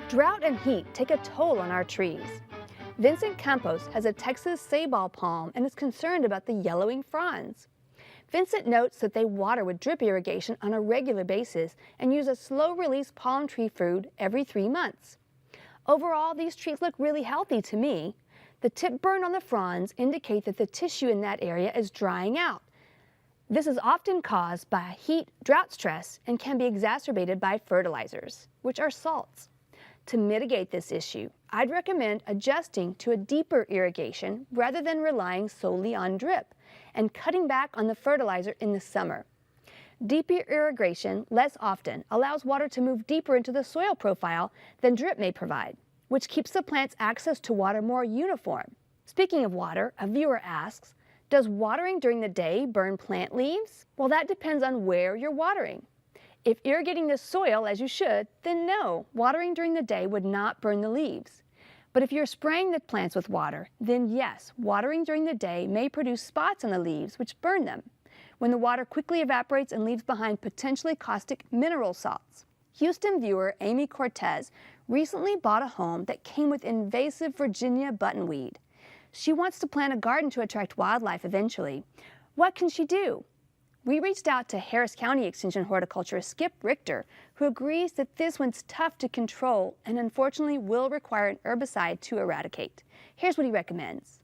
Drought and heat take a toll on our trees. Vincent Campos has a Texas sabal palm and is concerned about the yellowing fronds. Vincent notes that they water with drip irrigation on a regular basis and use a slow-release palm tree food every 3 months. Overall, these trees look really healthy to me. The tip burn on the fronds indicate that the tissue in that area is drying out. This is often caused by heat drought stress and can be exacerbated by fertilizers, which are salts. To mitigate this issue, I'd recommend adjusting to a deeper irrigation rather than relying solely on drip, and cutting back on the fertilizer in the summer. Deeper irrigation less often allows water to move deeper into the soil profile than drip may provide, which keeps the plant's access to water more uniform. Speaking of water, a viewer asks, does watering during the day burn plant leaves? Well, that depends on where you're watering. If irrigating the soil as you should, then no, watering during the day would not burn the leaves. But if you're spraying the plants with water, then yes, watering during the day may produce spots on the leaves which burn them, when the water quickly evaporates and leaves behind potentially caustic mineral salts. Houston viewer Amy Cortez recently bought a home that came with invasive Virginia buttonweed. She wants to plant a garden to attract wildlife eventually. What can she do? We reached out to Harris County Extension horticulturist Skip Richter, who agrees that this one's tough to control and unfortunately will require an herbicide to eradicate. Here's what he recommends.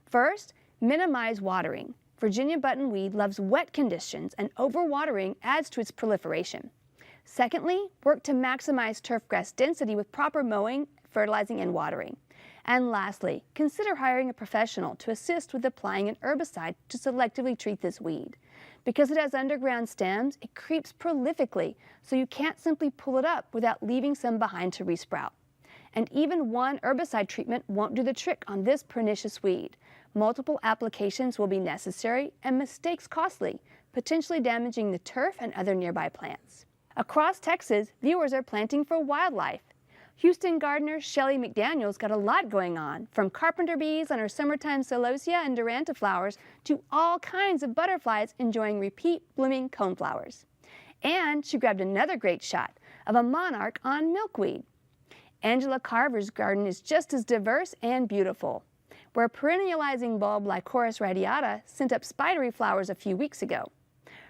First, minimize watering. Virginia buttonweed loves wet conditions, and overwatering adds to its proliferation. Secondly, work to maximize turfgrass density with proper mowing, fertilizing, and watering. And lastly, consider hiring a professional to assist with applying an herbicide to selectively treat this weed. Because it has underground stems, it creeps prolifically, so you can't simply pull it up without leaving some behind to resprout. And even one herbicide treatment won't do the trick on this pernicious weed. Multiple applications will be necessary and mistakes costly, potentially damaging the turf and other nearby plants. Across Texas, viewers are planting for wildlife. Houston gardener Shelly McDaniels got a lot going on, from carpenter bees on her summertime celosia and duranta flowers to all kinds of butterflies enjoying repeat blooming coneflowers. And she grabbed another great shot of a monarch on milkweed. Angela Carver's garden is just as diverse and beautiful, where a perennializing bulb Lycoris radiata sent up spidery flowers a few weeks ago.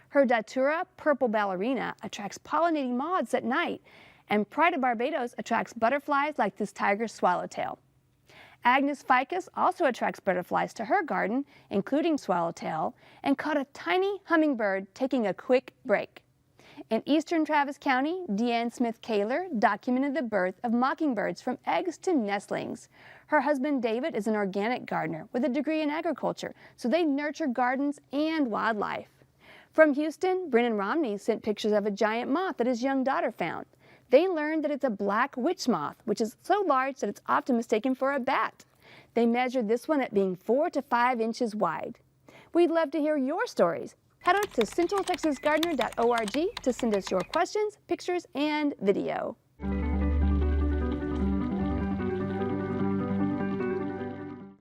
Her Datura purple ballerina attracts pollinating moths at night, and Pride of Barbados attracts butterflies like this tiger swallowtail. Agnes ficus also attracts butterflies to her garden, including swallowtail, and caught a tiny hummingbird taking a quick break. In eastern Travis County, Deanne Smith Kaler documented the birth of mockingbirds from eggs to nestlings. Her husband David is an organic gardener with a degree in agriculture, so they nurture gardens and wildlife. From Houston, Brennan Romney sent pictures of a giant moth that his young daughter found. They learned that it's a black witch moth, which is so large that it's often mistaken for a bat. They measured this one at being 4 to 5 inches wide. We'd love to hear your stories. Head out to centraltexasgardener.org to send us your questions, pictures, and video.